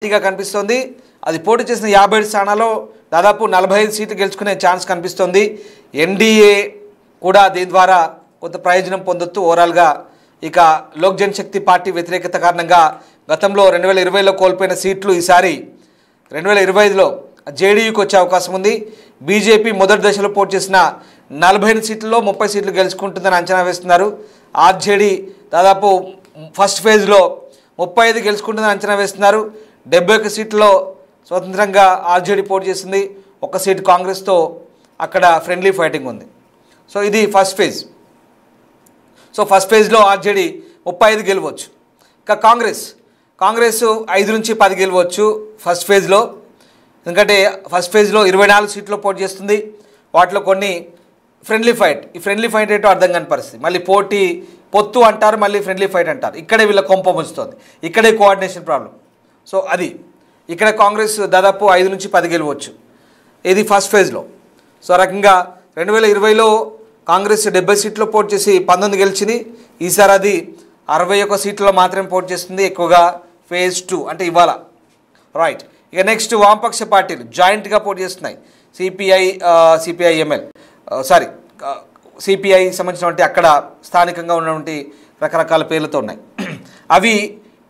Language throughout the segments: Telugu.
పార్టీగా కనిపిస్తోంది. అది పోటీ చేసిన 57 స్థానాల్లో దాదాపు 45 సీట్లు గెలుచుకునే ఛాన్స్ కనిపిస్తోంది. ఎన్డీఏ కూడా దీని ద్వారా కొంత ప్రయోజనం పొందొచ్చు ఓవరాల్గా. ఇక లోక్ జనశక్తి పార్టీ వ్యతిరేకత కారణంగా గతంలో 2020లో కోల్పోయిన సీట్లు ఈసారి 2025లో జేడీయూకి వచ్చే అవకాశం ఉంది. బీజేపీ మొదటి దశలో పోటీ చేసిన 48 సీట్లలో 30 సీట్లు గెలుచుకుంటుందని అంచనా వేస్తున్నారు. ఆర్జేడీ దాదాపు ఫస్ట్ ఫేజ్లో 35 గెలుచుకుంటుందని అంచనా వేస్తున్నారు. 71 సీట్లలో స్వతంత్రంగా ఆర్జేడీ పోటీ చేసింది. ఒక సీటు కాంగ్రెస్తో అక్కడ ఫ్రెండ్లీ ఫైటింగ్ ఉంది. సో ఇది ఫస్ట్ ఫేజ్. సో ఫస్ట్ ఫేజ్లో ఆర్జేడీ 35 గెలవచ్చు. ఇక కాంగ్రెస్ 5 నుంచి 10 గెలవచ్చు ఫస్ట్ ఫేజ్లో. ఎందుకంటే ఫస్ట్ ఫేజ్లో 24 సీట్లో పోటీ చేస్తుంది. వాటిలో కొన్ని ఫ్రెండ్లీ ఫైట్. ఈ ఫ్రెండ్లీ ఫైట్ ఏంటో అర్థం కాని పరిస్థితి. మళ్ళీ పోటీ పొత్తు అంటారు, మళ్ళీ ఫ్రెండ్లీ ఫైట్ అంటారు. ఇక్కడే వీళ్ళ కొంప ముంచుతుంది. ఇక్కడే కోఆర్డినేషన్ ప్రాబ్లం. సో అది ఇక్కడ కాంగ్రెస్ దాదాపు 5 నుంచి 10 గెలవచ్చు. ఇది ఫస్ట్ ఫేజ్లో. సో రకంగా 2020లో కాంగ్రెస్ 70 సీట్లో పోటీ చేసి 19 గెలిచింది. ఈసారి అది 61 సీట్లలో మాత్రమే పోటీ చేస్తుంది. ఎక్కువగా ఫేజ్ 2 అంటే ఇవాళ రైట్. ఇక నెక్స్ట్ వామపక్ష పార్టీలు జాయింట్గా పోటీ చేస్తున్నాయి. సిపిఐ సంబంధించినటువంటి అక్కడ స్థానికంగా ఉన్నటువంటి రకరకాల పేర్లతో ఉన్నాయి. అవి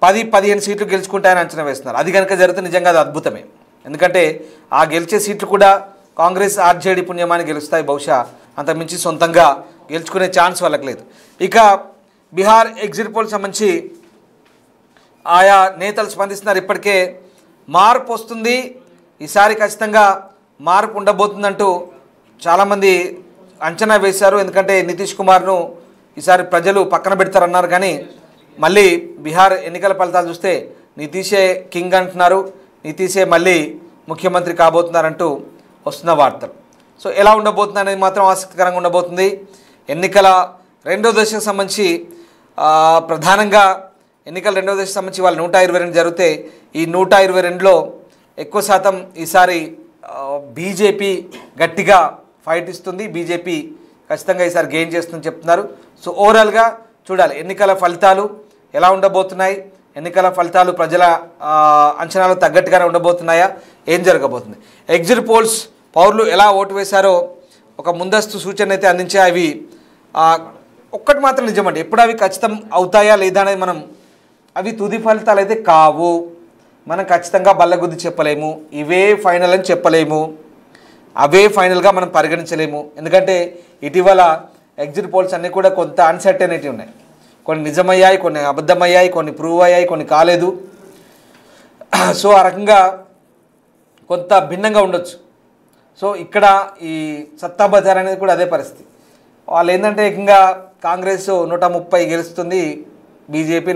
10-15 సీట్లు గెలుచుకుంటాయని అంచనా వేస్తున్నారు. అది కనుక జరిగితే నిజంగా అది అద్భుతమే. ఎందుకంటే ఆ గెలిచే సీట్లు కూడా కాంగ్రెస్ ఆర్జేడీ పుణ్యమాని గెలుస్తాయి. బహుశా అంతకుమించి సొంతంగా గెలుచుకునే ఛాన్స్ వాళ్ళకి లేదు. ఇక బీహార్ ఎగ్జిట్ పోల్ సంబంధించి ఆయా నేతలు స్పందిస్తున్నారు. ఇప్పటికే మార్పు వస్తుంది, ఈసారి ఖచ్చితంగా మార్పు ఉండబోతుందంటూ చాలామంది అంచనా వేశారు. ఎందుకంటే నితీష్ కుమార్ను ఈసారి ప్రజలు పక్కన పెడతారన్నారు. కానీ మళ్ళీ బీహార్ ఎన్నికల ఫలితాలు చూస్తే నితీషే కింగ్ అంటున్నారు. నితీషే మళ్ళీ ముఖ్యమంత్రి కాబోతున్నారంటూ వస్తున్న వార్తలు. సో ఎలా ఉండబోతుంది అనేది మాత్రం ఆసక్తికరంగా ఉండబోతుంది. ఎన్నికల రెండో దశకు సంబంధించి ప్రధానంగా ఎన్నికల రెండో దశకు సంబంధించి వాళ్ళు 122 జరిగితే ఈ 122లో ఎక్కువ శాతం ఈసారి బీజేపీ గట్టిగా ఫైట్ ఇస్తుంది. బీజేపీ ఖచ్చితంగా ఈసారి గెయిన్ చేస్తుందని చెప్తున్నారు. సో ఓవరాల్గా చూడాలి ఎన్నికల ఫలితాలు ఎలా ఉండబోతున్నాయి. ఎన్నికల ఫలితాలు ప్రజల అంచనాలకు తగ్గట్టుగానే ఉండబోతున్నాయా, ఏం జరగబోతుంది. ఎగ్జిట్ పోల్స్ పౌరులు ఎలా ఓటు వేశారో ఒక ముందస్తు సూచన అయితే అందించే అవి ఒక్కటి మాత్రం నిజమండి. ఎప్పుడు అవి ఖచ్చితం అవుతాయా లేదా అనేది మనం అవి తుది ఫలితాలు అయితే కావు. మనం ఖచ్చితంగా బల్లగుద్ది చెప్పలేము. ఇవే ఫైనల్ అని చెప్పలేము. అవే ఫైనల్గా మనం పరిగణించలేము. ఎందుకంటే ఇటీవల ఎగ్జిట్ పోల్స్ అన్నీ కూడా కొంత అన్సర్టెనిటీ ఉన్నాయి. కొన్ని నిజమయ్యాయి, కొన్ని అబద్ధమయ్యాయి, కొన్ని ప్రూవ్ అయ్యాయి, కొన్ని కాలేదు. సో ఆ రకంగా కొంత భిన్నంగా ఉండొచ్చు. సో ఇక్కడ ఈ సత్తా బజార్ అనేది కూడా అదే పరిస్థితి. వాళ్ళు ఏంటంటే ఏకంగా కాంగ్రెస్ 130 గెలుస్తుంది, బీజేపీ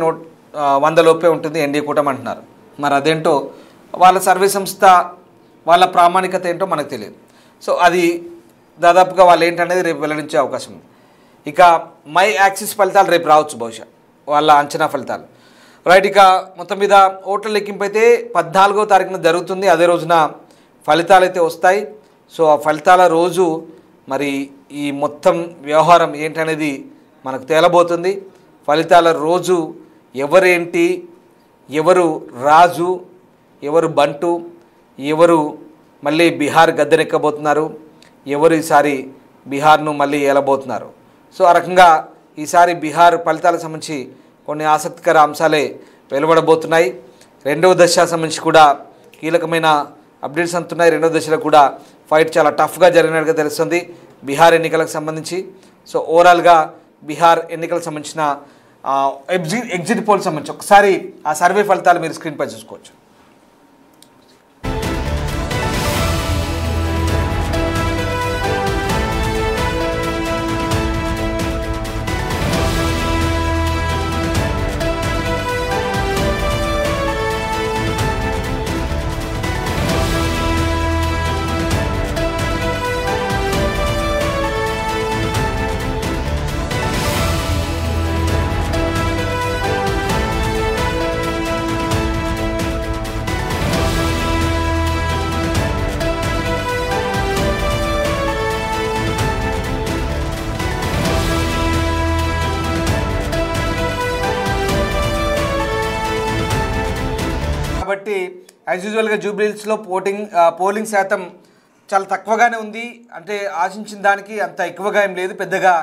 100 లోపే ఉంటుంది ఎన్డీఏ కూటమి అంటున్నారు. మరి అదేంటో వాళ్ళ సర్వే సంస్థ వాళ్ళ ప్రామాణికత ఏంటో మనకు తెలియదు. సో అది దాదాపుగా వాళ్ళు ఏంటనేది రేపు వెల్లడించే అవకాశం ఉంది. ఇక మై యాక్సిస్ ఫలితాలు రేపు రావచ్చు బహుశా, వాళ్ళ అంచనా ఫలితాలు రైట్. ఇక మొత్తం మీద ఓట్ల లెక్కింపు అయితే 14వ తారీఖున జరుగుతుంది. అదే రోజున ఫలితాలు అయితే వస్తాయి. సో ఆ ఫలితాల రోజు మరి ఈ మొత్తం వ్యవహారం ఏంటనేది మనకు తేలబోతుంది. ఫలితాల రోజు ఎవరేంటి, ఎవరు రాజు, ఎవరు బంటు, ఎవరు మళ్ళీ బీహార్ గద్దెనెక్కబోతున్నారు, ఎవరు ఈసారి బీహార్ను మళ్ళీ ఏలబోతున్నారు. సో ఆ రకంగా ఈసారి బీహార్ ఫలితాలకు సంబంధించి కొన్ని ఆసక్తికర అంశాలే వెలువడబోతున్నాయి. రెండవ దశ సంబంధించి కూడా కీలకమైన అప్డేట్స్ అందుతున్నాయి. రెండవ దశలో కూడా ఫైట్ చాలా టఫ్గా జరిగినట్టుగా తెలుస్తుంది బీహార్ ఎన్నికలకు సంబంధించి. సో ఓవరాల్గా బీహార్ ఎన్నికలకు సంబంధించిన ఎగ్జిట్ పోల్ సంబంధించి ఒకసారి ఆ సర్వే ఫలితాలు మీరు స్క్రీన్పై చూసుకోవచ్చు. యాజ్ యూజువల్గా జూబ్లీహిల్స్లో పోలింగ్ శాతం చాలా తక్కువగానే ఉంది. అంటే ఆశించిన దానికి అంత ఎక్కువగా ఏం లేదు, పెద్దగా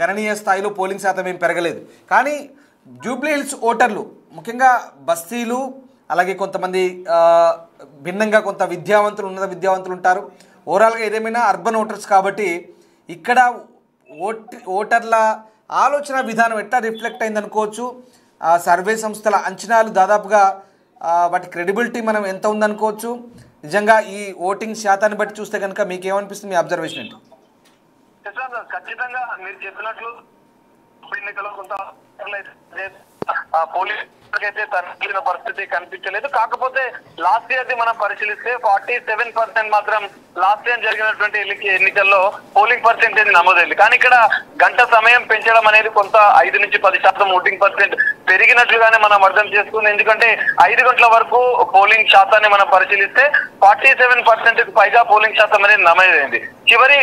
గణనీయ స్థాయిలో పోలింగ్ శాతం ఏం పెరగలేదు. కానీ జూబ్లీహిల్స్ ఓటర్లు ముఖ్యంగా బస్తీలు, అలాగే కొంతమంది భిన్నంగా కొంత ఉన్నత విద్యావంతులు ఉంటారు. ఓవరాల్గా ఏదేమైనా అర్బన్ ఓటర్స్ కాబట్టి ఇక్కడ ఓటర్ల ఆలోచన విధానం ఎట్లా రిఫ్లెక్ట్ అయిందనుకోవచ్చు. సర్వే సంస్థల అంచనాలు దాదాపుగా వాటి క్రెడిబిలిటీ మనం ఎంత ఉందనుకోవచ్చు. నిజంగా ఈ ఓటింగ్ శాతాన్ని బట్టి చూస్తే కనుక మీకు ఏమనిపిస్తుంది, మీ అబ్జర్వేషన్ ఏంటి? ఖచ్చితంగా మీరు చెప్పినట్లు ఎన్నికల్లో కొంత పోలీసు అయితే తరలిన పరిస్థితి కనిపించలేదు. కాకపోతే లాస్ట్ ఇయర్ ది మనం పరిశీలిస్తే 47% మాత్రం లాస్ట్ ఇయర్ జరిగినటువంటి ఎన్నికల్లో పోలింగ్ పర్సెంటేజ్ నమోదైంది. కానీ ఇక్కడ గంట సమయం పెంచడం అనేది కొంత 5 నుంచి 10% ఓటింగ్ పర్సెంట్ పెరిగినట్లుగానే మనం అర్థం చేసుకుంది. ఎందుకంటే 5 గంటల వరకు పోలింగ్ శాతాన్ని మనం పరిశీలిస్తే 47% పైగా పోలింగ్ శాతం అనేది నమోదైంది. చివరి